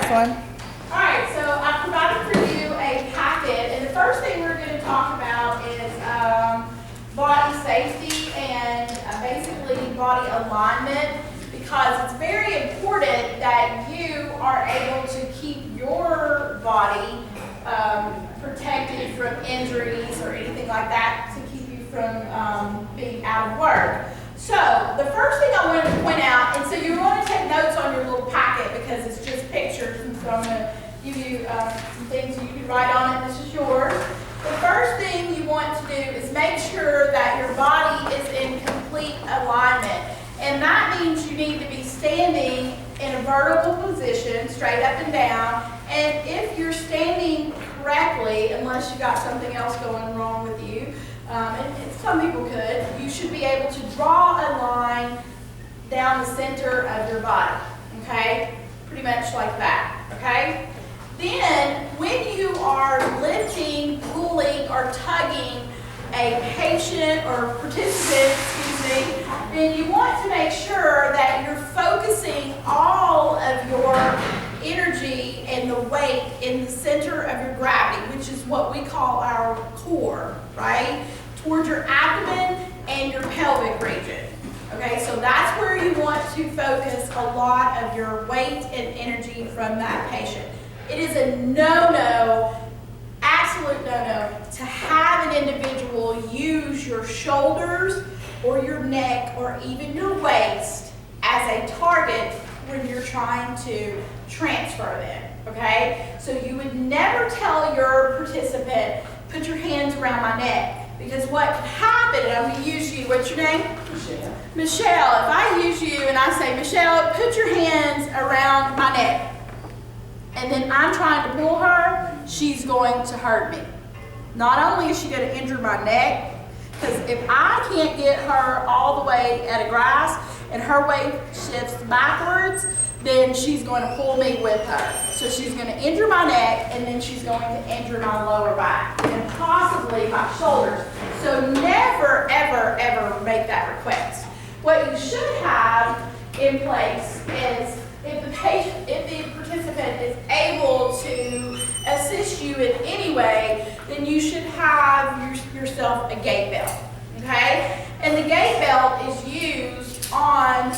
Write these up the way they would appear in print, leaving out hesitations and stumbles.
next one. All right, so I provided for you a packet, and the first thing we're going to talk about is body safety and basically body alignment, because it's very important that you are able to keep your body protected from injuries or anything like that, to keep you from being out of work. So the first thing I wanted to point out, and so you want to take notes on your little packet because it's just pictures, and so I'm going to give you some things you can write on it. This is yours. The first thing you want to do is make sure that your body is in complete alignment. And that means you need to be standing in a vertical position, straight up and down. And if you're standing correctly, unless you got something else going wrong with you, and some people could, you should be able to draw a line down the center of your body, okay? Pretty much like that, okay? Then, when you are lifting, pulling, or tugging a patient or participant, then you want to make sure that you're focusing all of your energy and the weight in the center of your gravity, which is what we call our core, right? Towards your abdomen and your pelvic region. Okay, so that's where you want to focus a lot of your weight and energy from that patient. It is a no-no, absolute no-no, to have an individual use your shoulders or your neck or even your waist as a target when you're trying to transfer them, okay? So you would never tell your participant, put your hands around my neck, because what could happen, and I'm going to use you, what's your name? Michelle. Michelle, if I use you and I say, Michelle, put your hands around my neck, and then I'm trying to pull her, she's going to hurt me. Not only is she going to injure my neck, because if I can't get her all the way at a grasp and her weight shifts backwards, then she's going to pull me with her. So she's going to injure my neck, and then she's going to injure my lower back and possibly my shoulders. So never, ever, ever make that request. What you should have in place is, if the participant is able to assist you in any way, then you should have yourself a gait belt, okay? And the gait belt is used on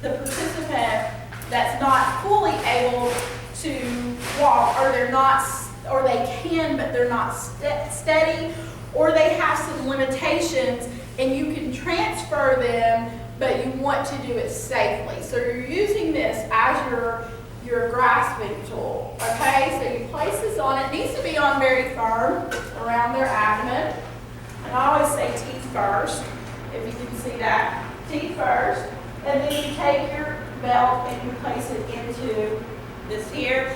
the participant that's not fully able to walk, or they can, but they're not steady, or they have some limitations, and you can transfer them, but you want to do it safely. So you're using this as your grasping tool, okay? So you place this on. It needs to be on very firm around their abdomen. And I always say teeth first, if you can see that. Teeth first. And then you take your belt and you place it into this here.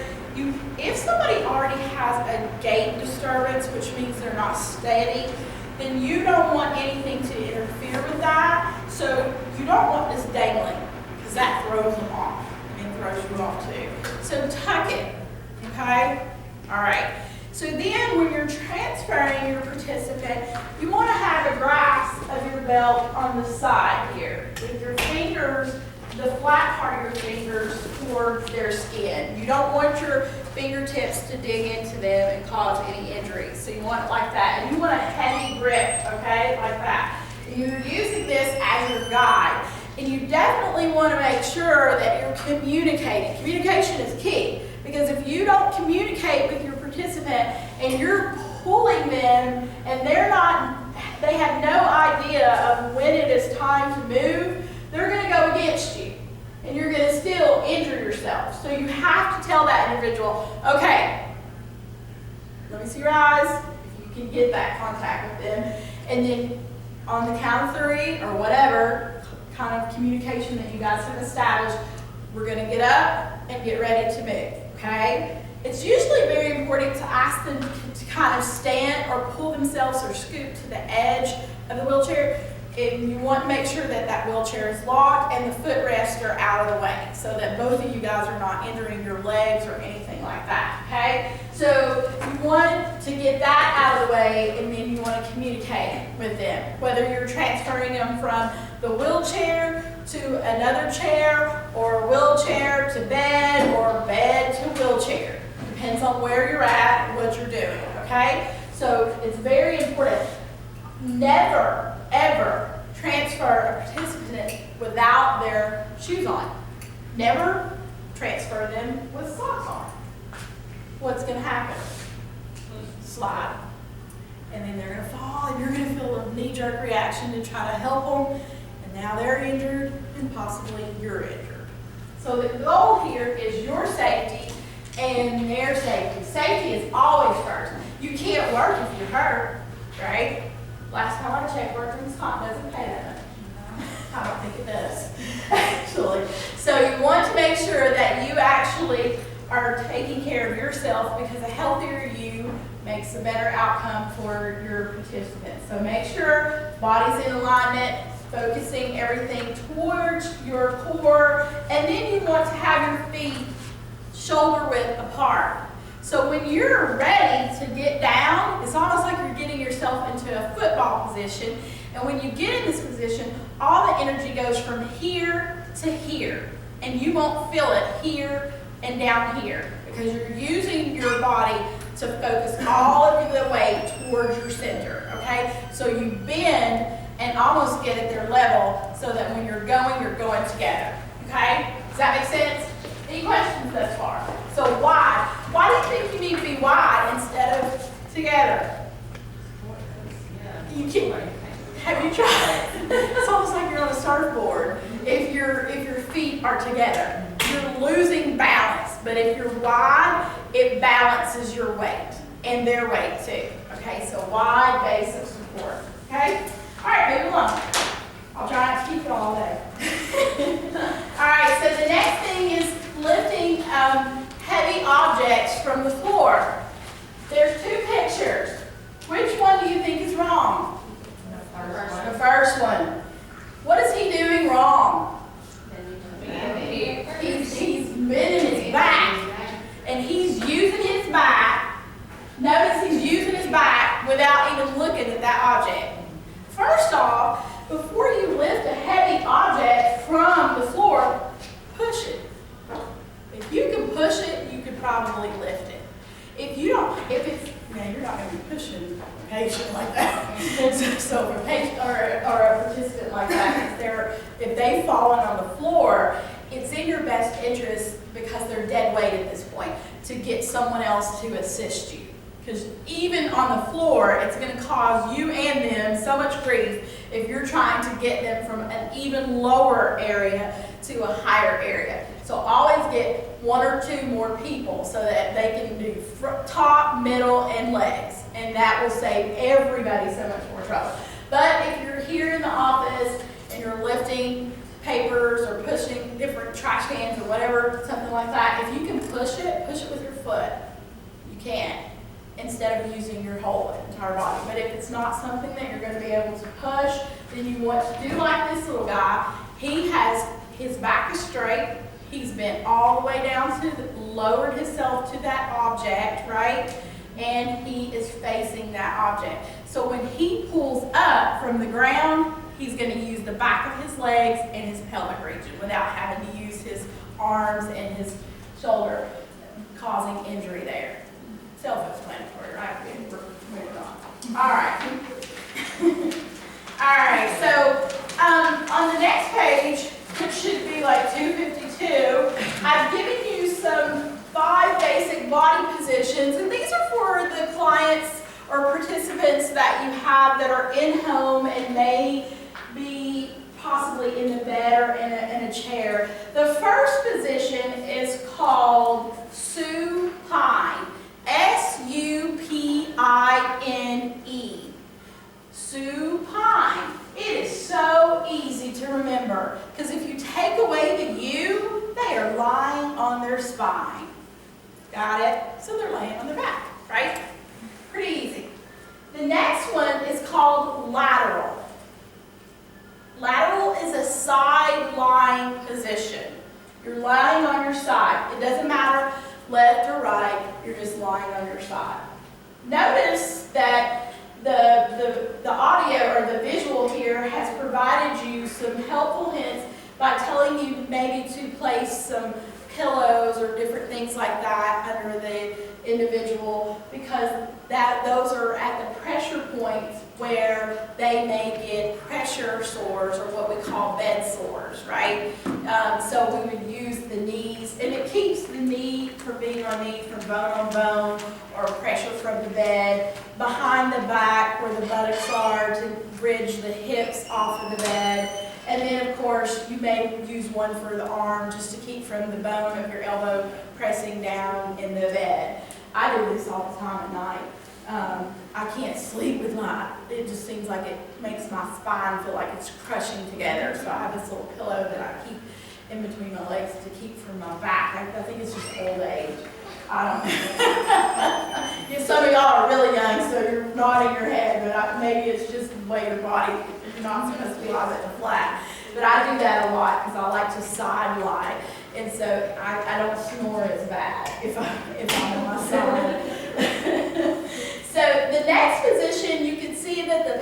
If somebody already has a gait disturbance, which means they're not steady, then you don't want anything to interfere with that. So you don't want this dangling, because that throws them off and throws you off too. So tuck it, okay? All right. So then when you're transferring your participant, you want to have a grasp of your belt on the side here, with your fingers, the flat part of your fingers towards their skin. You don't want your fingertips to dig into them and cause any injuries. So you want it like that. And you want a heavy grip, okay, like that. And you're using this as your guide. And you definitely want to make sure that you're communicating. Communication is key, because if you don't communicate with your participant and you're pulling them and they have no idea of when it is time to move, they're going to go against you, and you're going to still injure yourself. So you have to tell that individual, okay, let me see your eyes, if you can get that contact with them, and then on the count of 3 or whatever kind of communication that you guys have established, we're going to get up and get ready to move, okay? It's usually very important to ask them to kind of stand or pull themselves or scoot to the edge of the wheelchair. And you want to make sure that that wheelchair is locked and the footrests are out of the way, so that both of you guys are not injuring your legs or anything like that, okay? So you want to get that out of the way, and then you want to communicate with them, whether you're transferring them from the wheelchair to another chair, or wheelchair to bed, or bed to wheelchair. on where you're at and what you're doing, okay? So it's very important. Never, ever transfer a participant without their shoes on. Never transfer them with socks on. What's going to happen? Slide. And then they're going to fall, and you're going to feel a knee-jerk reaction to try to help them, and now they're injured, and possibly you're injured. So the goal here is your safety and their safety. Safety is always first. You can't work if you're hurt, right? Last time I checked, workman's comp doesn't pay that much. I don't think it does, actually. So you want to make sure that you actually are taking care of yourself, because a healthier you makes a better outcome for your participants. So make sure body's in alignment, focusing everything towards your core, and then you want to have your feet shoulder width apart. So when you're ready to get down, it's almost like you're getting yourself into a football position, and when you get in this position, all the energy goes from here to here, and you won't feel it here and down here, because you're using your body to focus all of the weight towards your center, okay? So you bend and almost get at their level, so that when you're going together, okay? Does that make sense? Any questions thus far? So wide. Why do you think you need to be wide instead of together? You can't. Have you tried? It's almost like you're on a surfboard. If your feet are together, you're losing balance. But if you're wide, it balances your weight and their weight too. Okay, so wide base of support. Okay? All right, move along. I'll try not to keep it all day. All right, so the next thing is lifting heavy objects from the floor. There's two pictures. Which one do you think is wrong? The first one. What is he doing wrong? He's bending his back, and he's using his back. Notice he's using his back without even looking at that object. First off, before you lift a heavy object from the floor, push it. If you can push it, you could probably lift it. If you don't, man, you're not going to be pushing a patient like that. So if a patient or a participant like that, if they've fallen on the floor, it's in your best interest, because they're dead weight at this point, to get someone else to assist you. Because even on the floor, it's going to cause you and them so much grief if you're trying to get them from an even lower area to a higher area. So always get one or two more people so that they can do top, middle, and legs. And that will save everybody so much more trouble. But if you're here in the office and you're lifting papers or pushing different trash cans or whatever, something like that, if you can push it with your foot. You can, instead of using your whole entire body. But if it's not something that you're going to be able to push, then you want to do like this little guy. His back is straight. He's bent all the way down lowered himself to that object, right? And he is facing that object. So when he pulls up from the ground, he's going to use the back of his legs and his pelvic region without having to use his arms and his shoulder, causing injury there. Self-explanatory, right? We're moving on. All right. All right, so on the next page, which should be like 252, I've given you some 5 basic body positions, and these are for the clients or participants that you have that are in home and may be possibly in the bed or in a chair. The first position is called supine. S-U-P-I-N-E. Supine. It is so easy to remember, because if you take away the U, they are lying on their spine. Got it? So they're laying on their back, right? Pretty easy. The next one is called lateral. Lateral is a side lying position. You're lying on your side. It doesn't matter left or right, you're just lying on your side. Notice that the audio or the visual here has provided you some helpful hints by telling you maybe to place some pillows or different things like that under the individual because those are at the pressure points where they may get pressure sores or what we call bed sores, right? So we would use the knees, and it keeps the knee from being our knee from bone on bone or pressure from the bed, behind the back where the buttocks are to bridge the hips off of the bed. And then, of course, you may use one for the arm just to keep from the bone of your elbow pressing down in the bed. I do this all the time at night. I can't sleep with it just seems like it makes my spine feel like it's crushing together. So I have this little pillow that I keep in between my legs to keep from my back. I think it's just old age. I don't know. Yeah, some of y'all are really young, so you're nodding your head, but maybe it's just the way your body, you're not supposed to be lying flat. But I do that a lot because I like to side lie. And so I don't snore as bad if I'm on my side. So the next position, you can see that the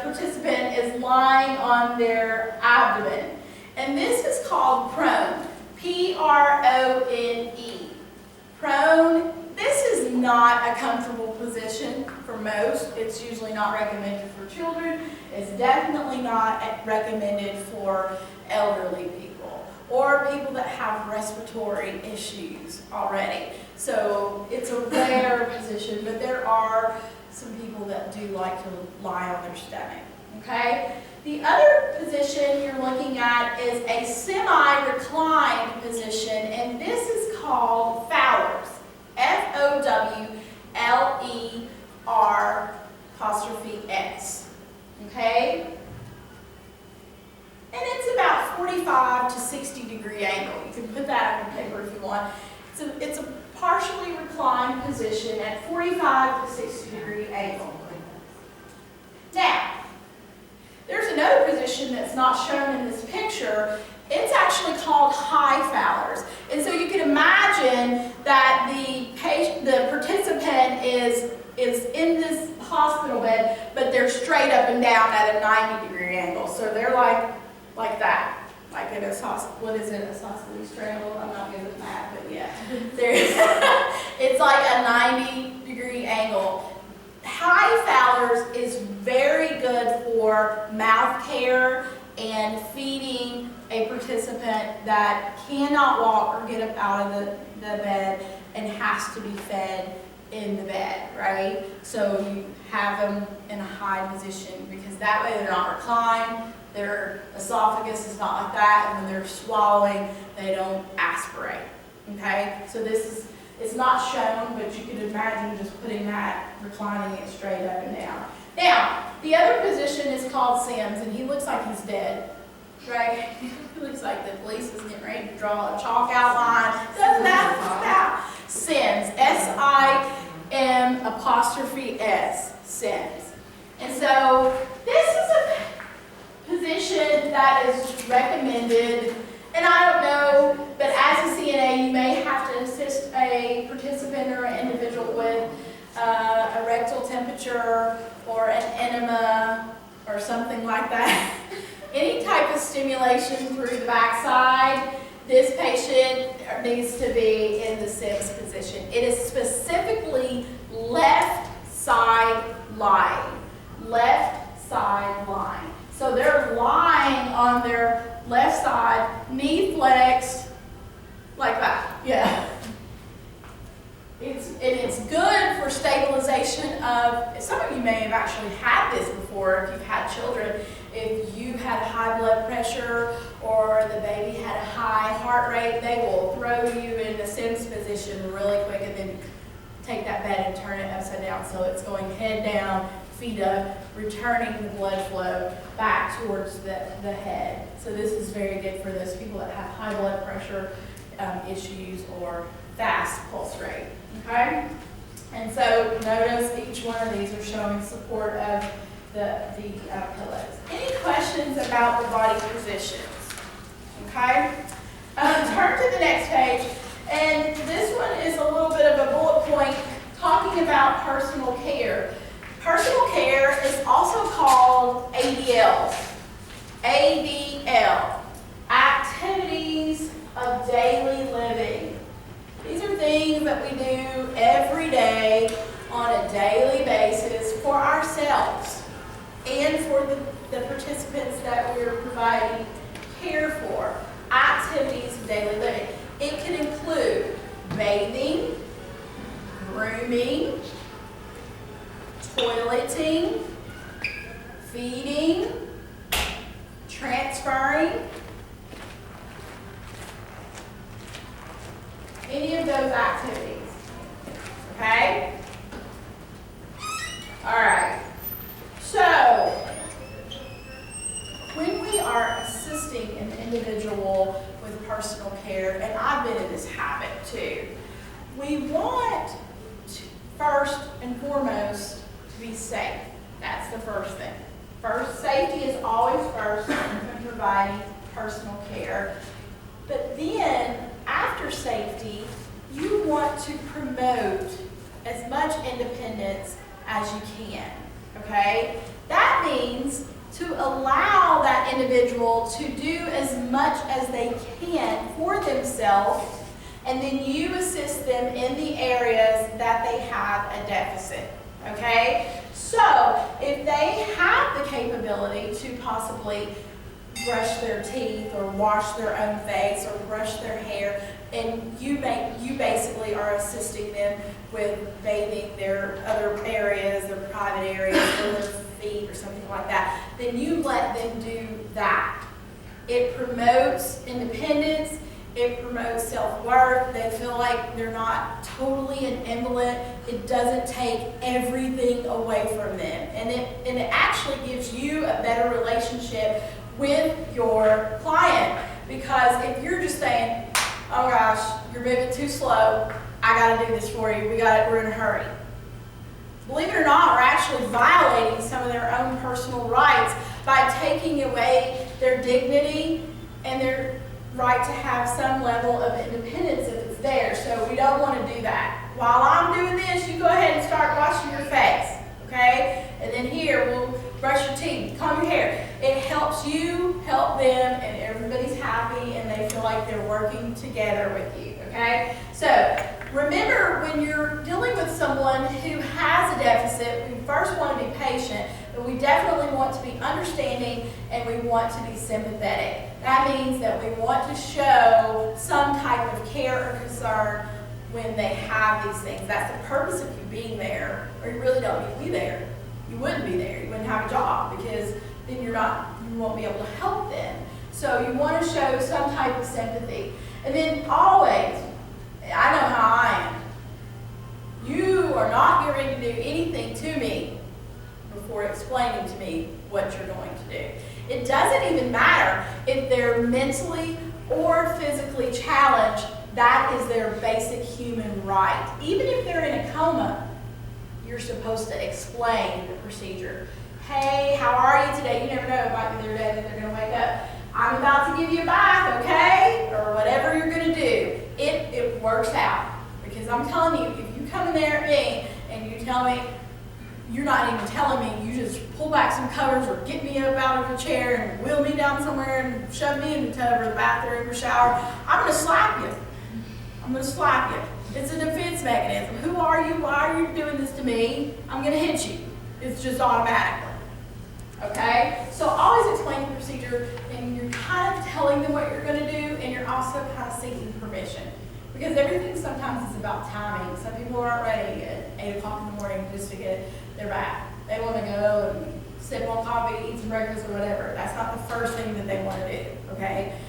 participant is lying on their abdomen. And this is called prone, P-R-O-N-E. Prone. This is not a comfortable position for most. It's usually not recommended for children. It's definitely not recommended for elderly people or people that have respiratory issues already. So it's a rare position, but there are some people that do like to lie on their stomach, okay? The other position you're looking at is a semi-reclined position, and this is called Fowler's, F-O-W-L-E-R'(S), okay? And it's about 45 to 60 degree angle. You can put that on your paper if you want. It's a partially reclined position at 45 to 60 degree angle. Now, there's another position that's not shown in this picture. It's actually called high Fowler's. And so you can imagine that the participant is in this hospital bed, but they're straight up and down at a 90 degree angle. So they're like that. Like in a what is it, a isosceles triangle? I'm not good with math, but yeah. It's like a 90 degree angle. High Fowler's is very good for mouth care and feeding a participant that cannot walk or get up out of the bed and has to be fed in the bed, right? So you have them in a high position because that way they're not reclined, their esophagus is not like that, and when they're swallowing, they don't aspirate, okay? So it's not shown, but you can imagine just putting that, reclining it straight up and down. Now, the other position is called Sims, and he looks like he's dead, right? He looks like the police is getting ready to draw a chalk outline. Doesn't that Sims, S-I-M'(S), Sims. And so this is a position that is recommended, and I don't know, but as a CNA, you may have to assist a participant or an individual with a rectal temperature or an enema or something like that. Any type of stimulation through the backside, this patient needs to be in the Sims position. It is specifically left side lying. Left side lying. So they're lying on their left side, knee flexed, like that. Yeah. It's good for stabilization of, some of you may have actually had this before if you've had children. If you had high blood pressure or the baby had a high heart rate, they will throw you in the Sims position really quick and then take that bed and turn it upside down so it's going head down, feet up, returning the blood flow back towards the head. So this is very good for those people that have high blood pressure issues or fast pulse rate. Okay? And so notice each one of these are showing support of the pillows. Any questions about the body positions? Okay? Turn to the next page. And this one is a little bit of a bullet point talking about personal care. Personal care is also called ADL. ADL. Activities of daily living. These are things things that we do every day on a daily basis for ourselves and for the participants that we're providing care for. Activities of daily living. It can include bathing, grooming, toileting, feeding, transferring, any of those activities. Okay? All right. So, when we are assisting an individual with personal care, and I've been in this habit too, we want to, first and foremost, to be safe. That's the first thing. First, safety is always first when providing personal care. But then, after safety, you want to promote as much independence as you can, okay? That means to allow that individual to do as much as they can for themselves, and then you assist them in the areas that they have a deficit, okay? So, if they have the capability to possibly brush their teeth or wash their own face or brush their hair, and you basically are assisting them with bathing their other areas, their private areas, or their feet or something like that, then you let them do that. It promotes independence, it promotes self-worth, they feel like they're not totally an invalid, it doesn't take everything away from them, and it actually gives you a better relationship with your client, because if you're just saying, oh gosh, you're moving too slow, I gotta do this for you, we're in a hurry. Believe it or not, we're actually violating some of their own personal rights by taking away their dignity and their right to have some level of independence if it's there. So we don't want to do that. While I'm doing this, you go ahead and start washing your face, okay? And then here, we'll brush your teeth, comb your hair. It helps you, help them, and everybody's happy and they feel like they're working together with you, okay? So remember, when you're dealing with someone who has a deficit, we first want to be patient, but we definitely want to be understanding and we want to be sympathetic. That means that we want to show some type of care or concern when they have these things. That's the purpose of you being there, or you really don't need to be there. You wouldn't be there. You wouldn't have a job, because then you won't be able to help them. So you want to show some type of sympathy. And then always, I know how I am. You are not getting ready to do anything to me before explaining to me what you're going to do. It doesn't even matter if they're mentally or physically challenged. That is their basic human right. Even if they're in a coma, you're supposed to explain the procedure. Hey, how are you today? You never know, it might be their day that they're going to wake up. I'm about to give you a bath, okay? Or whatever you're going to do. It works out. Because I'm telling you, if you come in there at me and you tell me, you're not even telling me, you just pull back some covers or get me up out of a chair and wheel me down somewhere and shove me in the tub or the bathroom or shower, I'm going to slap you. I'm going to slap you. It's a defense mechanism. Who are you? Why are you doing this to me? I'm going to hit you. It's just automatically. Okay? So always explain the procedure, and you're kind of telling them what you're going to do, and you're also kind of seeking permission. Because everything sometimes is about timing. Some people aren't ready at 8 o'clock in the morning just to get their bath. They want to go and sip on coffee, eat some breakfast or whatever. That's not the first thing that they want to do, okay?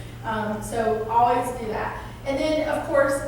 So always do that. And then, of course,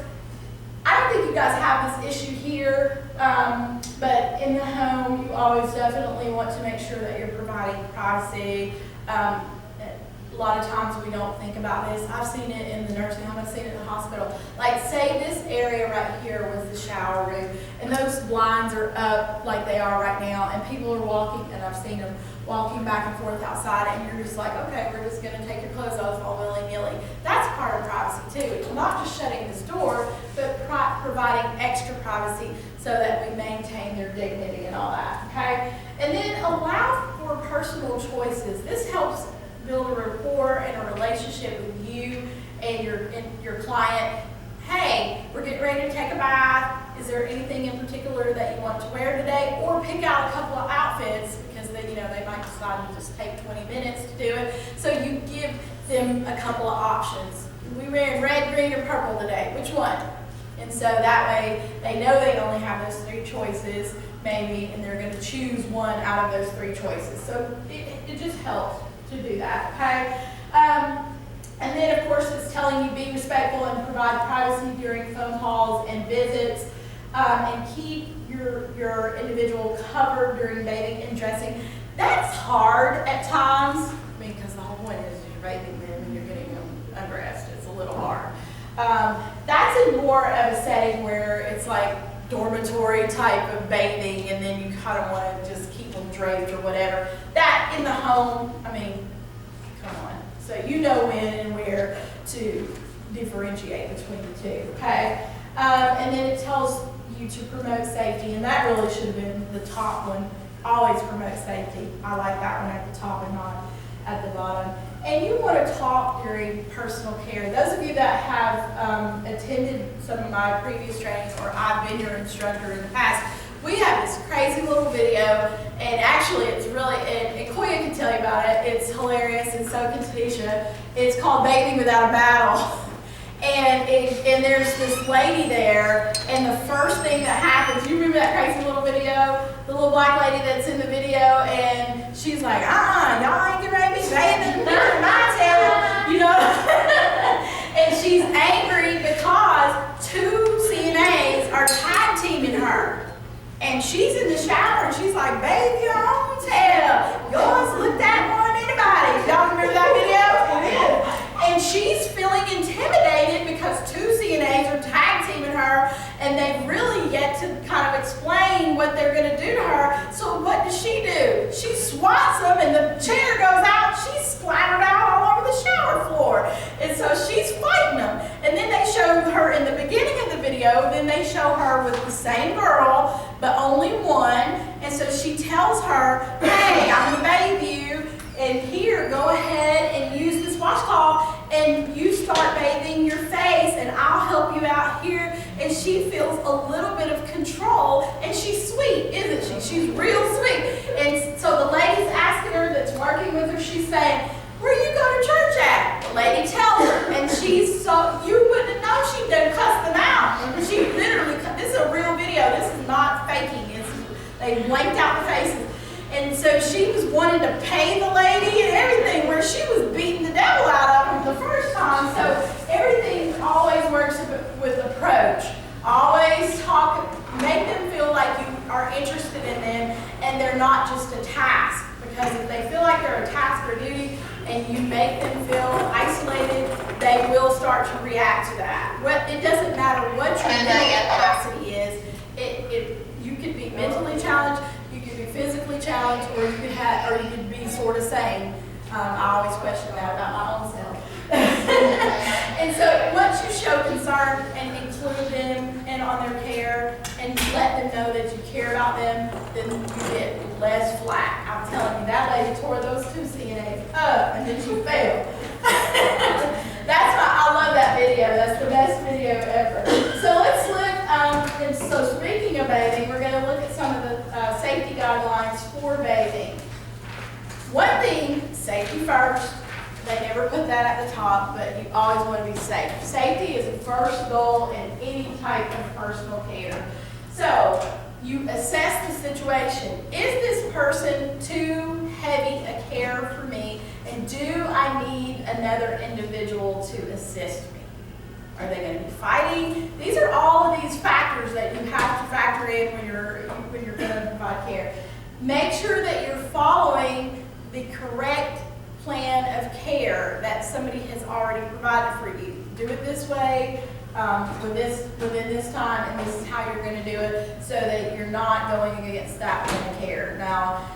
I don't think you guys have this issue here, but in the home, you always definitely want to make sure that you're providing privacy. A lot of times we don't think about this. I've seen it in the nursing home, I've seen it in the hospital. Like, say this area right here was the shower room, and those blinds are up like they are right now, and people are walking, and I've seen them walking back and forth outside, and you're just like, okay, we're just going to take your clothes off all willy-nilly. That's part of privacy too. It's not just shutting this door, but providing extra privacy so that we maintain their dignity and all that, okay? And then allow for personal choices. This helps build a rapport and a relationship with you and your client. Hey, we're getting ready to take a bath. Is there anything in particular that you want to wear today? Or pick out a couple of outfits because they might decide to just take 20 minutes to do it. So you give them a couple of options. We wearing red, green, or purple today. Which one? And so that way they know they only have those 3 choices maybe, and they're going to choose one out of those 3 choices. So it just helps to do that, okay? And then of course it's telling you be respectful and provide privacy during phone calls and visits, and keep your individual covered during bathing and dressing. That's hard at times, I mean, because the whole point is you're bathing them and you're getting them undressed. It's a little hard. That's in more of a setting where it's like dormitory type of bathing, and then you kind of want to just keep them draped or whatever. That in the home, I mean, come on. So you know when and where to differentiate between the two, okay? And then it tells you to promote safety, and that really should have been the top one. Always promote safety. I like that one at the top and not at the bottom. And you want to talk during personal care. Those of you that have attended some of my previous trainings, or I've been your instructor in the past, we have this crazy little video, and actually it's really, and Koya can tell you about it, it's hilarious, and so can Tanisha. It's called Bathing Without a Battle. And there's this lady there, and the first thing that happens, you remember that crazy little video? The little black lady that's in the video, and she's like, y'all ain't getting ready to be bathing in my tail, you know? And she's angry because 2 CNAs are tag teaming her. And she's in the shower, and she's like, bathe your own tail. Yours look that more than anybody. Y'all remember that video? It is. And she's feeling intimidated because 2 CNAs are tag teaming her, and they've really yet to kind of explain what they're going to do to her. So what does she do? She swats them, and the chair goes out. She's splattered out all over the shower floor. And so she's fighting them. And then they show her in the beginning of the video, then they show her with the same girl, but only one. And so she tells her, hey, I'm going to bathe you. And here, go ahead and use this washcloth, and you start bathing your face, and I'll help you out here. And she feels a little bit of control, and she's sweet, isn't she? She's real sweet. And so the lady's asking her that's working with her, she's saying, where you go to church at? The lady tells her, and she's so, you wouldn't know she done cussed them out. She literally, this is a real video, this is not faking, they blanked out the faces. And so she was wanting to pay the lady and everything, where she was beating the devil out of them the first time. So everything always works with approach. Always talk, make them feel like you are interested in them and they're not just a task. Because if they feel like they're a task or duty and you make them feel isolated, they will start to react to that. It doesn't matter what your mental capacity is. You could be mentally challenged, physically challenged, or you could be sort of sane. I always question that about my own self. And so once you show concern and include them and on their care and let them know that you care about them, then you get less flack. I'm telling you, that lady tore those 2 CNAs up and then she failed. I love that video. That's the best video ever. So let's look, and so speaking of bathing, we're going to look at some of the safety guidelines for bathing. One thing, safety first. They never put that at the top, but you always want to be safe. Safety is the first goal in any type of personal care. So you assess the situation. Is this person too heavy a care for me? And do I need another individual to assist me? Are they going to be fighting? These are all of these factors that you have to factor in when you're going to provide care. Make sure that you're following the correct plan of care that somebody has already provided for you. Do it this way, within this time, and this is how you're going to do it so that you're not going against that plan of care. Now,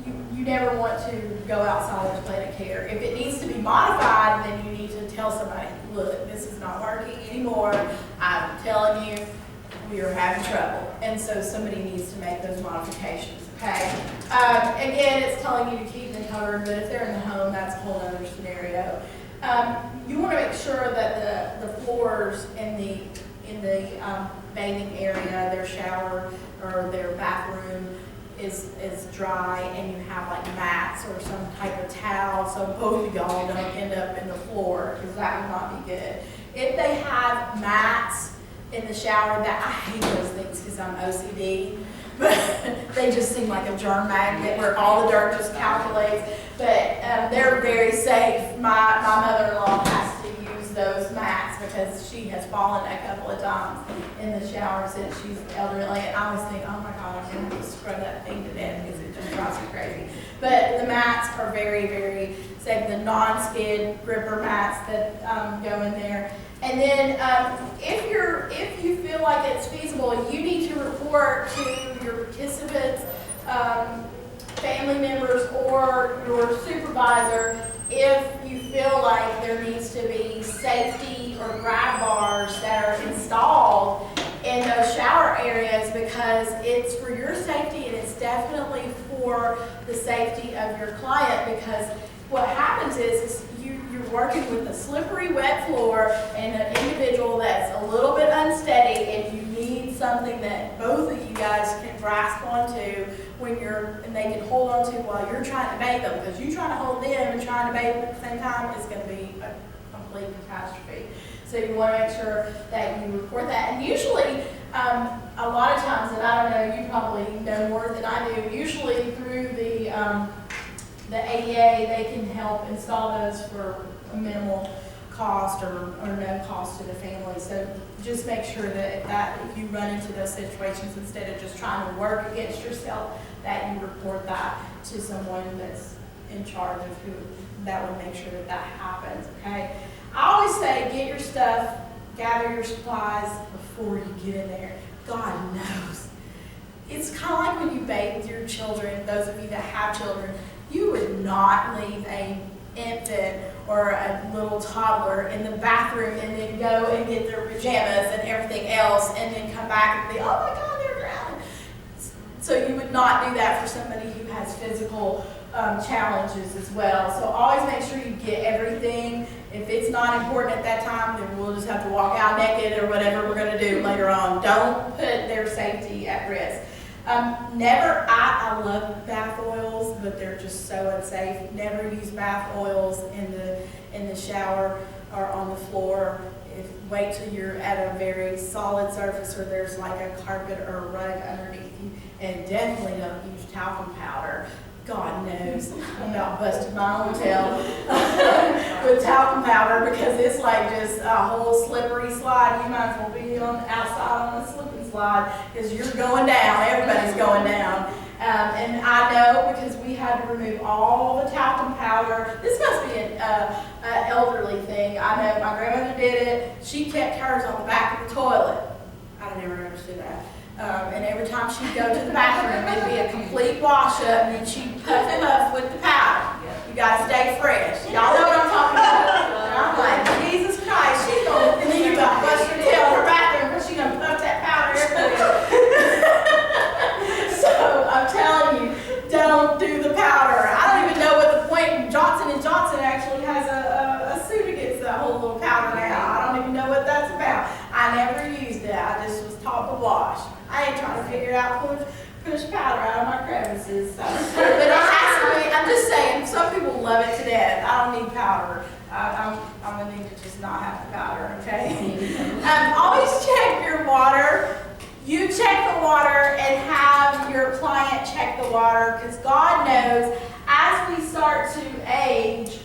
you never want to go outside of the plan of care. If it needs to be modified, then you need to tell somebody, look, this is not working anymore. I'm telling you, we are having trouble. And so somebody needs to make those modifications, okay? Again, it's telling you to keep them covered, but if they're in the home, that's a whole other scenario. You want to make sure that the floors in the bathing area, their shower or their bathroom is dry, and you have like mats or some type of towel, so both of y'all don't end up in the floor, because that would not be good. If they have mats in the shower, that I hate those things because I'm OCD, but they just seem like a germ magnet where all the dirt just calculates. But they're very safe. My mother-in-law has to use those mats because she has fallen a couple of times in the shower since she's elderly. And I always think, oh my God, I'm going to have to scrub that thing to death because it just drives me crazy. But the mats are very, very safe. The non-skid gripper mats that go in there. And then if you feel like it's feasible, you need to report to your participants, family members, or your supervisor if you feel like there needs to be safety or grab bars that are installed in those shower areas, because it's for your safety and it's definitely for the safety of your client. Because what happens is you're working with a slippery, wet floor and an individual that's a little bit unsteady, and you need something that both of you guys can grasp onto and they can hold on to while you're trying to bathe them, because you trying to hold them and trying to bathe them at the same time is going to be a complete catastrophe. So you want to make sure that you report that. And usually, a lot of times, and I don't know, you probably know more than I do, usually through the ADA, they can help install those for a minimal cost or no cost to the family. So just make sure that if you run into those situations, instead of just trying to work against yourself, that you report that to someone that's in charge of who that would make sure that happens, okay? I always say get your stuff, gather your supplies before you get in there. God knows. It's kind of like when you bathe your children, those of you that have children, you would not leave an infant or a little toddler in the bathroom and then go and get their pajamas and everything else and then come back and be, oh my God, they're drowning. So you would not do that for somebody who has physical challenges as well. So always make sure you get everything. If it's not important at that time, then we'll just have to walk out naked or whatever we're going to do later on. Don't put their safety at risk. I love bath oils, but they're just so unsafe. Never use bath oils in the shower or on the floor. Wait till you're at a very solid surface where there's like a carpet or a rug underneath you, and definitely don't use talcum powder. God knows I'm about busted my own tail with talcum powder, because it's like just a whole slippery slide. You might as well be outside on a slippery slide, because you're going down. Everybody's going down. And I know, because we had to remove all the talcum powder. This must be an elderly thing. I know my grandmother did it. She kept hers on the back of the toilet. I never understood that. And every time she'd go to the bathroom, it'd be a complete wash up, and then she'd puff with the powder. You gotta stay fresh. Y'all know what I'm talking about. And I'm like, Jesus Christ, she's going, and then you got to bust your tail in her bathroom, because she's gonna puff that powder everywhere. So I'm telling you, don't do the powder. I don't even know what the point. Johnson & Johnson actually has a suit against that whole little powder now. I don't even know what that's about. I never used it. I just was taught to wash. I ain't trying to figure out push powder out of my crevices. So. But it has to be, I'm just saying, some people love it to death. I don't need powder. I'm going to need to just not have the powder, okay? Always check your water. You check the water and have your client check the water, because God knows, as we start to age,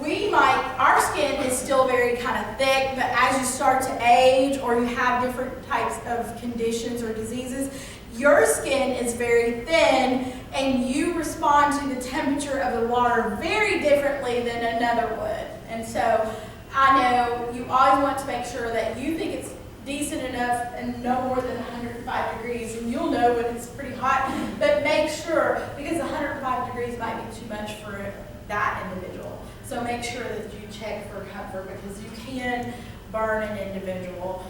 our skin is still very kind of thick, but as you start to age or you have different types of conditions or diseases, your skin is very thin and you respond to the temperature of the water very differently than another would. And so I know you always want to make sure that you think it's decent enough and no more than 105 degrees, and you'll know when it's pretty hot, but make sure, because 105 degrees might be too much for that individual. So make sure that you check for comfort, because you can burn an individual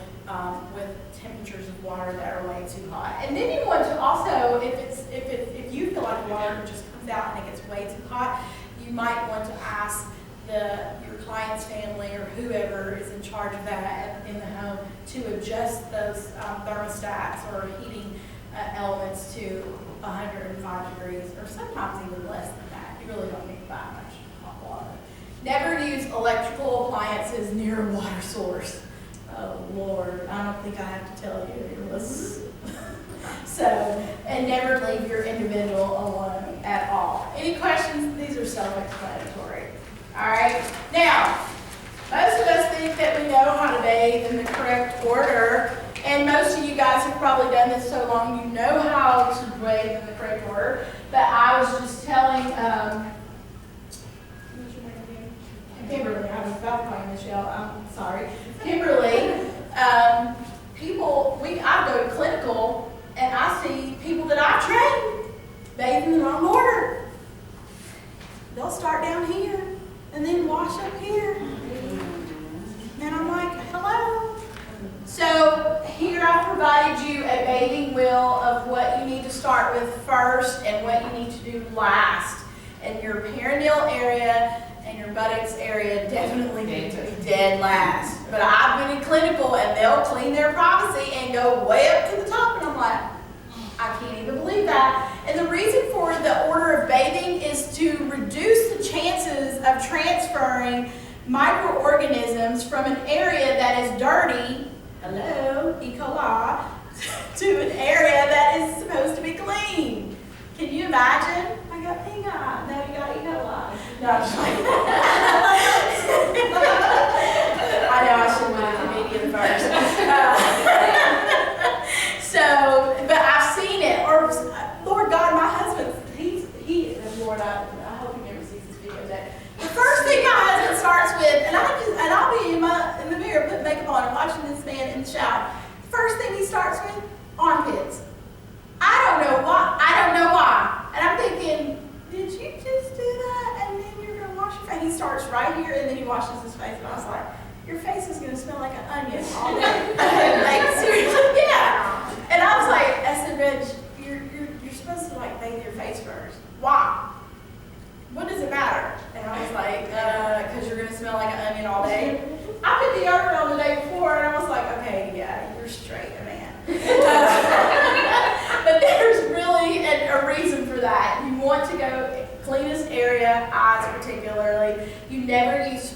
with temperatures of water that are way too hot. And then you want to also, if you feel like water just comes out and it gets way too hot, you might want to ask your client's family or whoever is in charge of that in the home to adjust those thermostats or heating elements to 105 degrees, or sometimes even less than that. You really don't need to buy much hot water. Never use electrical appliances near a water source. Oh Lord, I don't think I have to tell you. So, and never leave your individual alone at all. Any questions? These are self-explanatory. All right. Now, most of us think that we know how to bathe in the correct order, and most of you guys have probably done this so long you know how to bathe in the correct order. But I was just telling what's your name again? Kimberly. I was about to call you Michelle. I'm sorry, Kimberly. I go to clinical and I see people that I train bathe in the wrong order. They'll start down here and then wash up here. And I'm like, hello. So here I provided you a bathing wheel of what you need to start with first and what you need to do last. And your perineal area and your buttocks area definitely need to be dead last. But I've been in clinical and they'll clean their privacy and go way up to the top, and I'm like, I can't even believe that. And the reason for the order of bathing is to reduce the chances of transferring microorganisms from an area that is dirty, hello, E. coli, to an area that is supposed to be clean. Can you imagine? I got pink eye. No, you got E. coli. No, I'm just like, I know I should have been a comedian first. But I've seen it. Or, Lord God, my husband, Lord, I hope he never sees this video. The first thing my husband starts with, and I'll be in the mirror putting makeup on and watching this man in the shower. First thing he starts with, armpits. I don't know why. And I'm thinking, did you just do that? And then you're going to wash your face. He starts right here and then he washes his face. And I was like, your face is going to smell like an onion all day. Like, seriously, yeah. And I was like, I said, Reg, you're supposed to like bathe your face first. Why? What does it matter? And I was like, because you're going to smell like an onion all day. I put deodorant on the day before and I was like, okay, yeah, you're straight, man. But there's really a reason for that. You want to go cleanest area, eyes particularly. You never use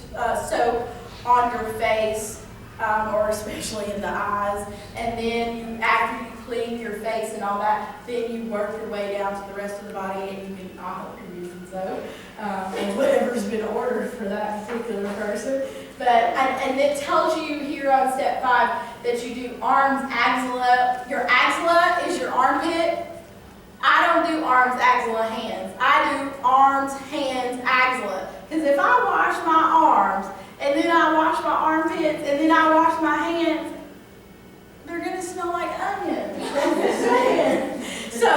soap on your face, or especially in the eyes. And then after you clean your face and all that, then you work your way down to the rest of the body, and you can, I hope you're using soap, and whatever's been ordered for that particular person. But, and it tells you here on step 5 that you do arms, axilla. Your axilla is your armpit. I don't do arms, axilla, hands. I do arms, hands, axilla. Because if I wash my arms, and then I wash my armpits, and then I wash my hands, they're going to smell like onions. So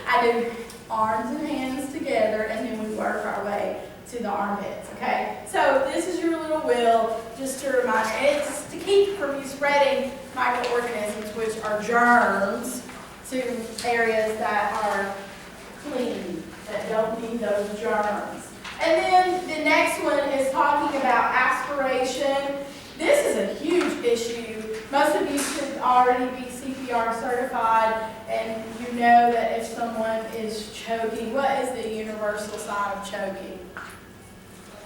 I do arms and hands together, and then we work our way to the armpits, okay? So this is your little wheel, just to remind you. And it's to keep from you spreading microorganisms, which are germs, to areas that are clean, that don't need those germs. And then the next one is talking about aspiration. This is a huge issue. Most of you should already be CPR certified, and you know that if someone is choking, what is the universal sign of choking?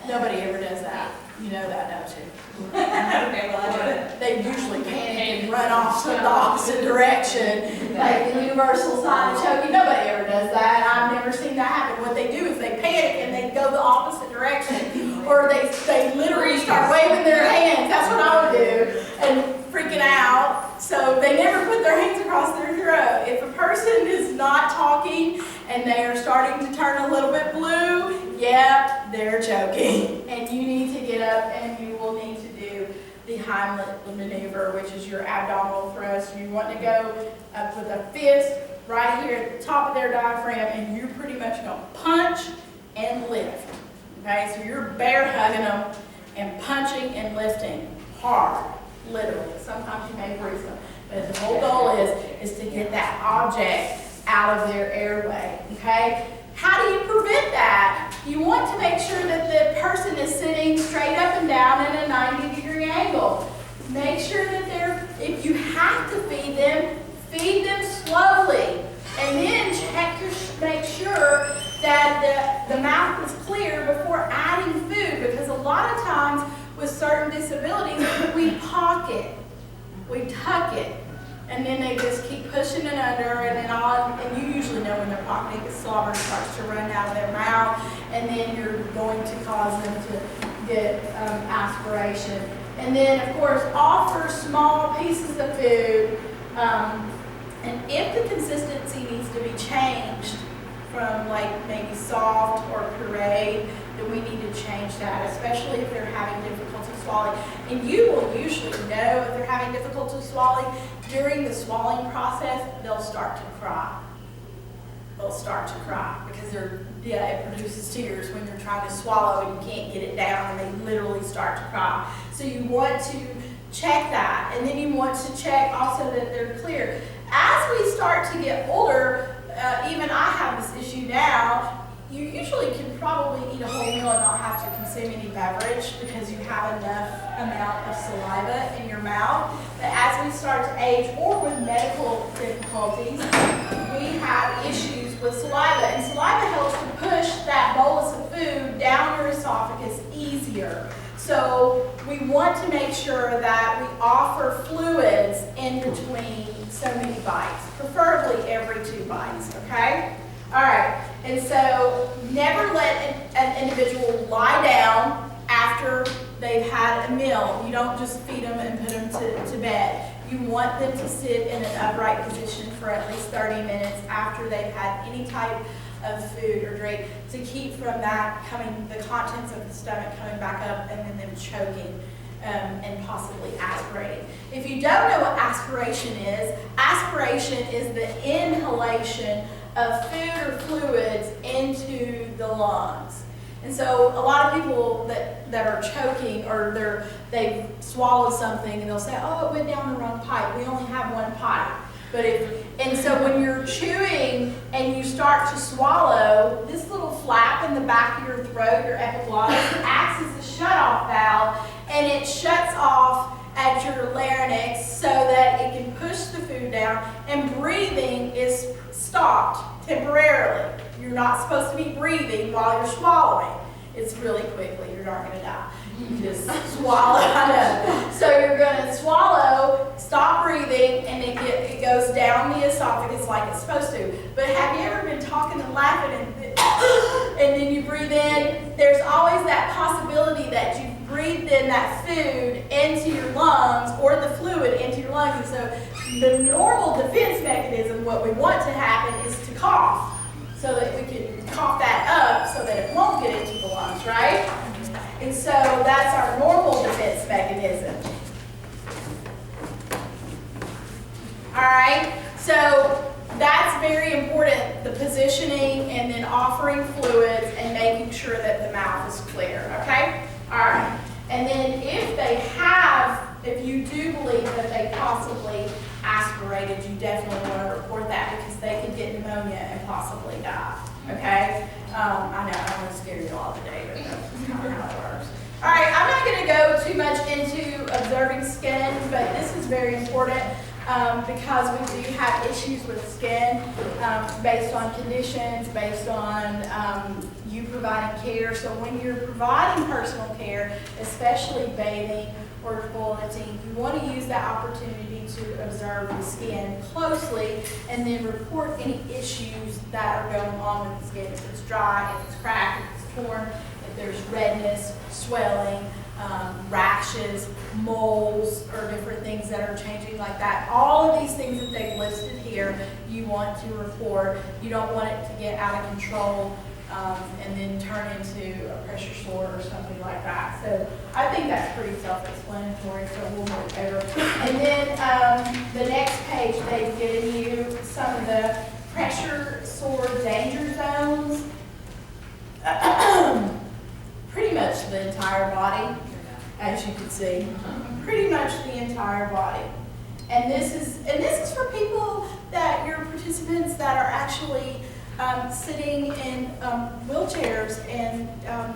Nobody ever does that. You know that, don't you? Okay, well, I do it. They usually panic and run off the opposite direction, like the universal sign of choking. Nobody ever does that. I've never seen that happen. What they do is they panic and they go the opposite direction, or they literally start waving their hands. That's what I would do, and freaking out. So they never put their hands across their throat. If a person is not talking and they are starting to turn a little bit blue, yeah, they're choking. And you need to get up and you will need to do the Heimlich maneuver, which is your abdominal thrust. You want to go up with a fist right here at the top of their diaphragm, and you're pretty much going to punch and lift. Okay, so you're bear hugging them and punching and lifting hard, literally. Sometimes you may bruise them, but the whole goal is to get that object out of their airway. Okay. How do you prevent that? You want to make sure that the person is sitting straight up and down in a 90-degree angle. Make sure that if you have to feed them slowly. And then make sure that the mouth is clear before adding food, because a lot of times with certain disabilities, we pocket, we tuck it, and then they just keep pushing it under and you usually know when they're pocketing because slobber starts to run out of their mouth, and then you're going to cause them to get aspiration. And then, of course, offer small pieces of food. And if the consistency needs to be changed from like maybe soft or pureed, then we need to change that, especially if they're having difficulty swallowing. And you will usually know if they're having difficulty swallowing. During the swallowing process, they'll start to cry. They'll start to cry because it produces tears when you're trying to swallow and you can't get it down, and they literally start to cry. So you want to check that, and then you want to check also that they're clear. As we start to get older, even I have this issue now, you usually can probably eat a whole meal and not have to consume any beverage because you have enough amount of saliva in your mouth. But as we start to age, or with medical difficulties, we have issues with saliva. And saliva helps to push that bolus of food down your esophagus easier. So we want to make sure that we offer fluids in between so many bites, preferably every 2 bites, okay? All right, and so never let an individual lie down after they've had a meal. You don't just feed them and put them to bed. You want them to sit in an upright position for at least 30 minutes after they've had any type of food or drink, to keep from that the contents of the stomach coming back up and then them choking and possibly aspirating. If you don't know what aspiration is the inhalation of food or fluids into the lungs. And so a lot of people that are choking, or they've swallowed something and they'll say, oh, it went down the wrong pipe. We only have one pipe. And so when you're chewing and you start to swallow, this little flap in the back of your throat, your epiglottis, acts as a shutoff valve, and it shuts off at your larynx so that it can push the food down, and breathing is stopped temporarily. You're not supposed to be breathing while you're swallowing. It's really quickly, you're not going to die. You just swallow. So you're going to swallow, stop breathing, and it goes down the esophagus like it's supposed to. But have you ever been talking and laughing and then you breathe in? There's always that possibility that you've breathed in that food into your lungs, or the fluid into your lungs. And so the normal defense mechanism, what we want to happen, is to cough, so that we can cough that up so that it won't get into the lungs, right? And so that's our normal defense mechanism. All right, so that's very important, the positioning and then offering fluids and making sure that the mouth is clear, okay? All right, and then if you do believe that they possibly aspirated, you definitely want to report that, because they could get pneumonia and possibly die, okay? I know, I'm going to scare you all today, but that's not how it works. All right, I'm not going to go too much into observing skin, but this is very important because we do have issues with skin based on conditions, based on you providing care. So when you're providing personal care, especially bathing or toileting, you want to use that opportunity to observe the skin closely and then report any issues that are going on with the skin. If it's dry, if it's cracked, if it's torn, if there's redness, swelling, rashes, moles, or different things that are changing like that. All of these things that they've listed here, you want to report. You don't want it to get out of control and then turn into a pressure sore or something like that. So I think that's pretty self-explanatory, so we'll move over. And then the next page, they've given you some of the pressure sore danger zones. Pretty much the entire body, as you can see. Pretty much the entire body. And this is for people that your participants that are actually sitting in wheelchairs and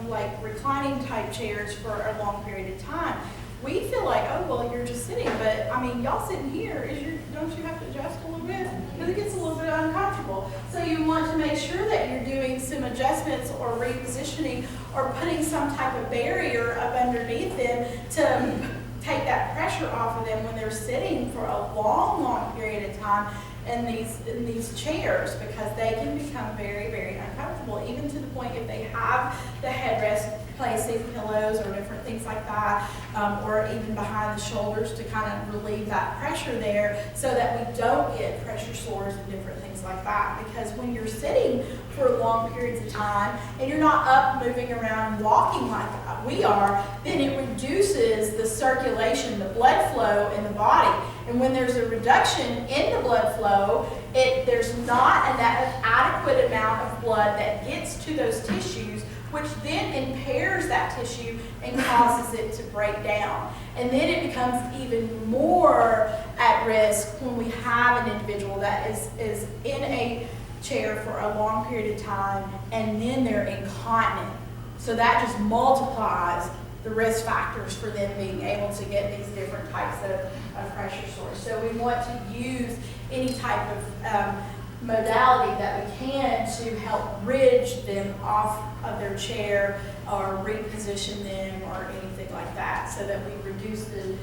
like reclining type chairs for a long period of time. We feel like, oh, well, you're just sitting, but I mean, y'all sitting here, don't you have to adjust a little bit? Because it gets a little bit uncomfortable. So you want to make sure that you're doing some adjustments or repositioning or putting some type of barrier up underneath them to take that pressure off of them when they're sitting for a long, long period of time in these chairs, because they can become very, very uncomfortable, even to the point if they have the headrest placing pillows or different things like that, or even behind the shoulders to kind of relieve that pressure there so that we don't get pressure sores and different things like that. Because when you're sitting for long periods of time and you're not up, moving around, walking like we are, then it reduces the circulation, the blood flow in the body. And when there's a reduction in the blood flow, there's not an adequate amount of blood that gets to those tissues, which then impairs that tissue and causes it to break down. And then it becomes even more at risk when we have an individual that is in a chair for a long period of time and then they're incontinent. So that just multiplies the risk factors for them being able to get these different types of pressure sores. So we want to use any type of modality that we can to help bridge them off of their chair or reposition them or anything like that, so that we reduce the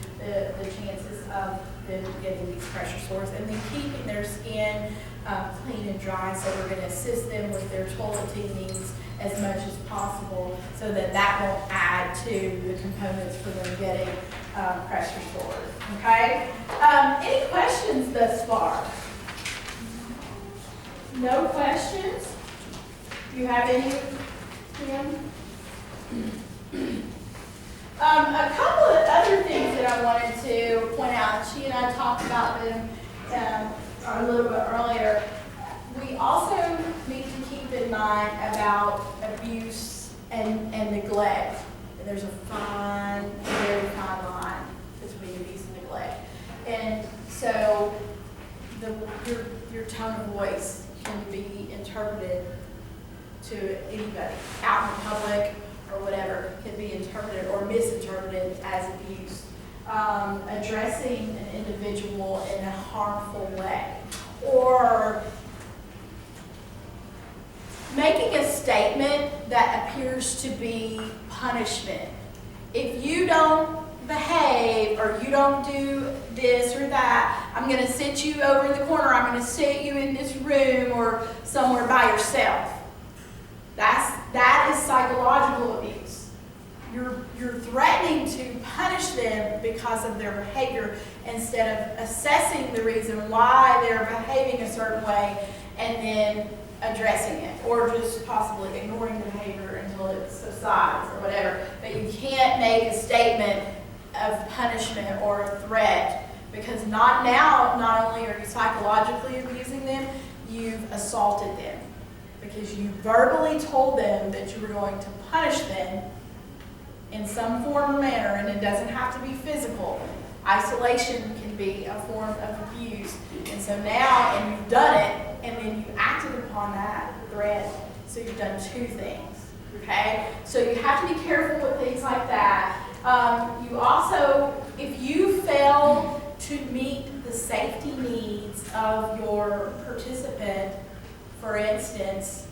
chances of them getting these pressure sores, and then keeping their skin clean and dry. So we're going to assist them with their toileting needs as much as possible, so that that won't add to the components for them getting pressure sores. Okay? Any questions thus far? No questions? Do you have any, Tim? A couple of other things that I wanted to point out. She and I talked about them a little bit earlier. We also need to keep in mind about abuse and neglect. And there's a very fine line between abuse and neglect. And so your tone of voice can be interpreted to anybody out in public or whatever, can be interpreted or misinterpreted as abuse. Addressing an individual in a harmful way, or making a statement that appears to be punishment. If you don't behave or you don't do this or that, I'm going to sit you over in the corner, I'm going to sit you in this room or somewhere by yourself. That is psychological abuse. You're threatening to punish them because of their behavior instead of assessing the reason why they're behaving a certain way and then addressing it, or just possibly ignoring the behavior until it subsides or whatever. But you can't make a statement of punishment or a threat, because not only are you psychologically abusing them, you've assaulted them, because you verbally told them that you were going to punish them in some form or manner, and it doesn't have to be physical. Isolation can be a form of abuse. And so now, and you've done it, and then you acted upon that threat, so you've done two things, okay? So you have to be careful with things like that. You also, if you fail to meet the safety needs of your participant, for instance,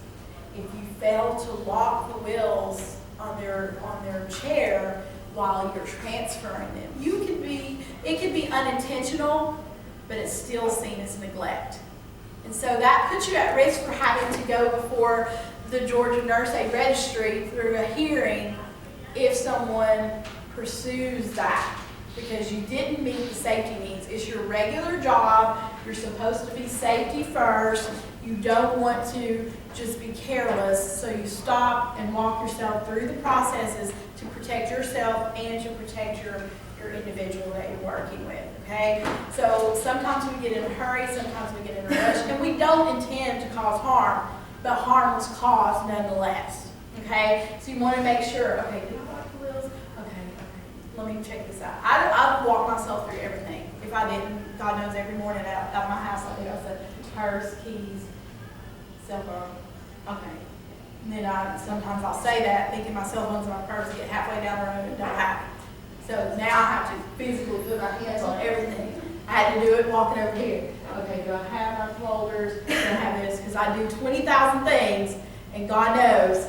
if you fail to lock the wheels on their chair while you're transferring them, it could be unintentional, but it's still seen as neglect. And so that puts you at risk for having to go before the Georgia Nurse Aid Registry through a hearing if someone pursues that, because you didn't meet the safety needs. It's your regular job. You're supposed to be safety first. You don't want to just be careless, so you stop and walk yourself through the processes to protect yourself and to protect your individual that you're working with, okay? So sometimes we get in a hurry, sometimes we get in a rush, and we don't intend to cause harm, but harm was caused nonetheless, okay? So you want to make sure, okay, did I lock the wheels? Okay, let me check this out. I'd walk myself through everything. If I didn't, God knows every morning out of my house I do, I said, purse, keys, Cell phone. Okay. And then sometimes I'll say that thinking my cell phone's in my purse, get halfway down the road and don't have it. So now I have to physically put my hands on everything. I had to do it walking over here. Okay, do I have my folders? Do I have this? Because I do 20,000 things, and God knows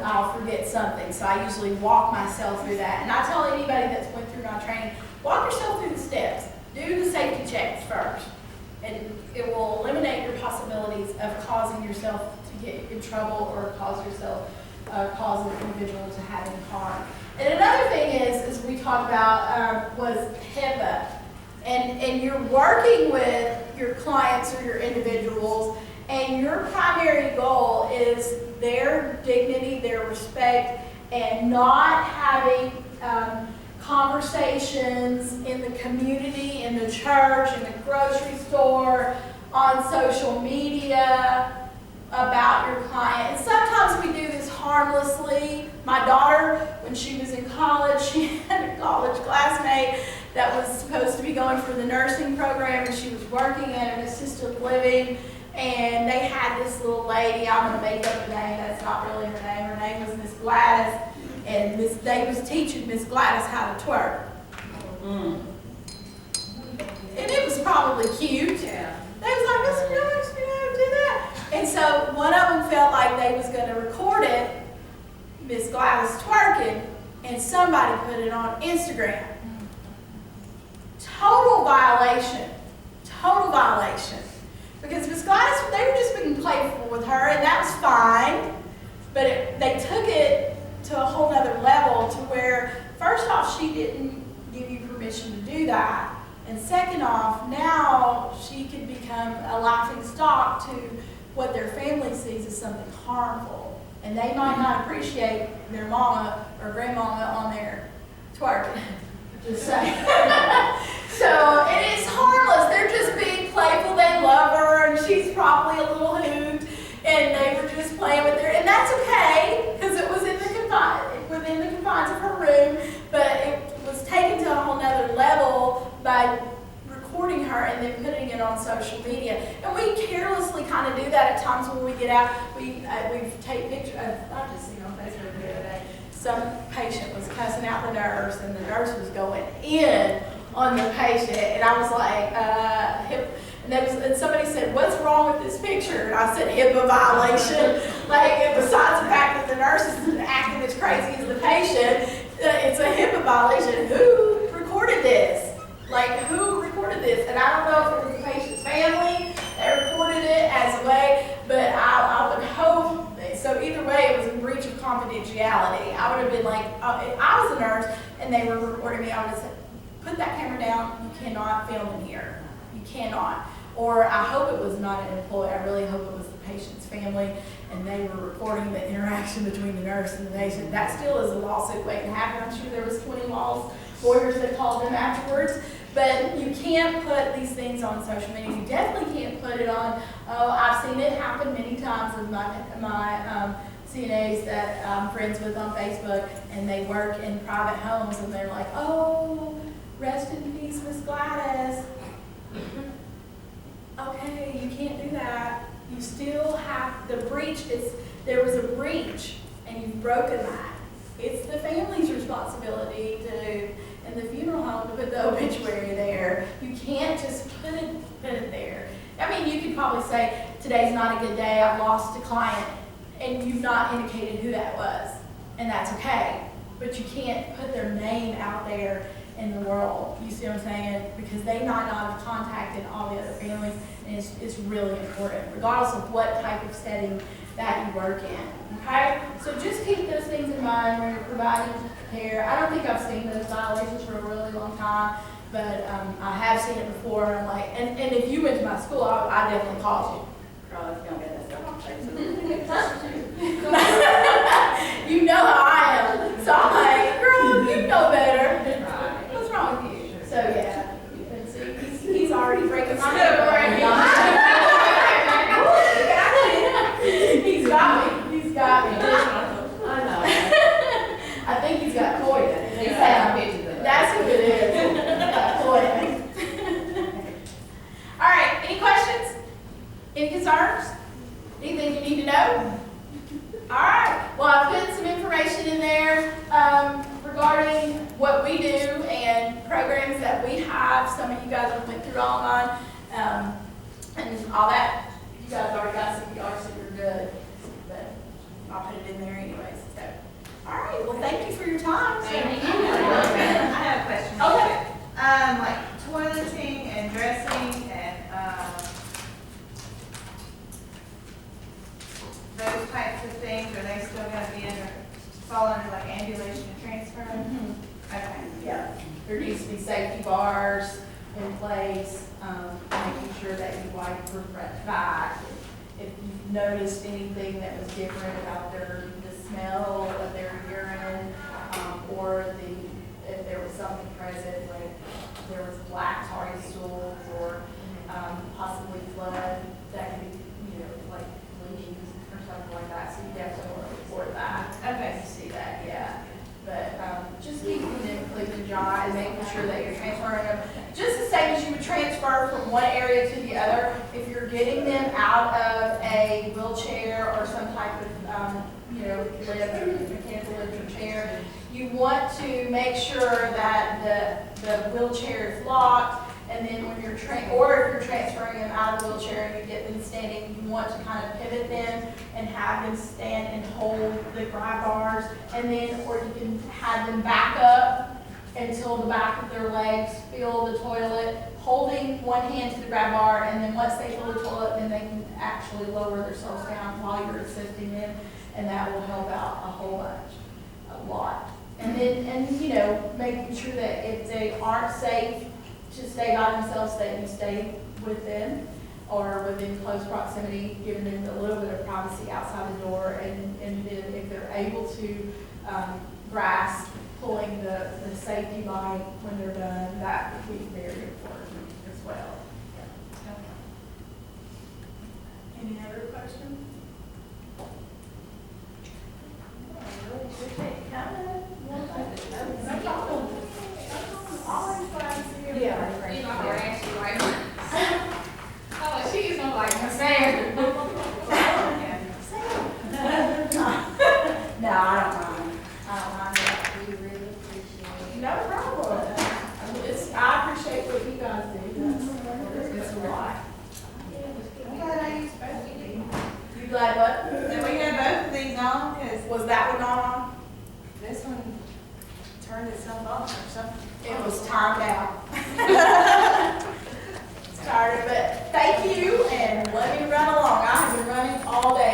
I'll forget something. So I usually walk myself through that. And I tell anybody that's went through my training, walk yourself through the steps. Do the safety checks first. And it will eliminate your possibilities of causing yourself to get in trouble or cause an individual to have any harm. And another thing is we talked about was HIPAA. And you're working with your clients or your individuals, and your primary goal is their dignity, their respect, and not having conversations in the community, in the church, in the grocery store, on social media about your client. And sometimes we do this harmlessly. My daughter, when she was in college, she had a college classmate that was supposed to be going for the nursing program, and she was working at an assisted living, and they had this little lady, I'm going to make up a name, that's not really her name. Her name was Miss Gladys, and they was teaching Miss Gladys how to twerk. And it was probably cute. Yeah. They was like, Miss Gladys, do that. And so one of them felt like they was going to record it, Miss Gladys twerking, and somebody put it on Instagram. Total violation. Total violation. Because Miss Gladys, they were just being playful with her, and that was fine. But they took it to a whole other level to where, first off, she didn't give you permission to do that. And second off, now she could become a laughing stock to what their family sees as something harmful. And they might not appreciate their mama or grandmama on their twerking. Just saying. So it is harmless. They're just being playful. They love her, and she's probably a little hoot, and they were just playing with her, and that's okay because it was within the confines of her room. But it was taken to a whole nother level by recording her and then putting it on social media. And we carelessly kind of do that at times when we get out. We take pictures. I just seen on Facebook the other day, some patient was cussing out the nurse, and the nurse was going in on the patient, and I was like, and somebody said, "What's wrong with this picture?" And I said, "HIPAA violation." Like, besides the fact that the nurse is acting as crazy as the patient, it's a HIPAA violation. Who recorded this? Like, who recorded this? And I don't know if it was the patient's family that recorded it as a way, but I would hope. So either way, it was a breach of confidentiality. I would have been like, if I was a nurse and they were recording me, I would have said, put that camera down. You cannot film in here. You cannot. Or I hope it was not an employee. I really hope it was the patient's family, and they were recording the interaction between the nurse and the patient. That still is a lawsuit waiting to happen. I'm sure there was 20 lawyers that called them afterwards. But you can't put these things on social media. You definitely can't put it on. Oh, I've seen it happen many times with my CNAs that I'm friends with on Facebook, and they work in private homes, and they're like, "Oh, rest in peace, Miss Gladys." Okay, you can't do that. You still have the breach. There was a breach, and you've broken that. It's the family's responsibility to, in the funeral home, to put the obituary there. You can't just put it there. I mean, you could probably say, "Today's not a good day. I've lost a client," and you've not indicated who that was, and that's okay. But you can't put their name out there in the world. You see what I'm saying? Because they might not have contacted all the other families, and it's really important, regardless of what type of setting that you work in. Okay? So just keep those things in mind when you're providing care. I don't think I've seen those violations for a really long time, but I have seen it before. And I'm like, and if you went to my school, I definitely called you. Girl, if you don't get that stuff, I'll take some. You know how I am. So I'm like, girl, you know better. What's wrong with you? So yeah, you can see he's already breaking my neck right now. He's got me. He's got me. I know. I think he's got Koya. That's who it is. He's got Koya. All right. Any questions? Any concerns? Anything you need to know? All right. Well, I've put some information in there regarding what we do and programs that we have. Some of you guys have went through all mine and all that. You guys already got CPR, so you're good. But I'll put it in there anyways. So, all right. Well, thank you for your time. Thank you. I have a question. Okay. Like toileting and dressing and those types of things, are they still gonna be fall under like ambulation and transfer? Okay. Yeah. There needs to be safety bars in place, making sure that you wipe your back. If you've noticed anything that was different about the smell of their urine, or if there was something present, like there was black tarry stools or possibly blood that could be, like bleeding or something like that. So you definitely want to report that. Okay. You see that, yeah. But just keeping them clean and dry and making sure that you're transferring them. Just the same as you would transfer from one area to the other. If you're getting them out of a wheelchair or some type of, lift, mechanical lift or chair, you want to make sure that the wheelchair is locked. And then when you're or if you're transferring them out of the wheelchair and you get them standing, you want to kind of pivot them and have them stand and hold the grab bars. And then, or you can have them back up until the back of their legs feel the toilet, holding one hand to the grab bar. And then once they feel the toilet, then they can actually lower themselves down while you're assisting them. And that will help out a whole bunch, a lot. And then, making sure that if they aren't safe to stay by themselves, that you stay with them or within close proximity, giving them a little bit of privacy outside the door. And then if they're able to grasp pulling the safety line when they're done, that would be very important as well. Any other questions? I really appreciate you coming. No problem. Always glad to see you. Yeah. You know, I asked you like, oh, she's not like my Sam. No, I don't mind. I don't mind that. We really appreciate it. No problem. I appreciate what you guys do. It's a lot. I'm glad I used both of these. You glad what? That we had both of these on, because Was that one on? this one turned itself off or something. It was timed out. Started, but thank you, and let me run along. I have been running all day.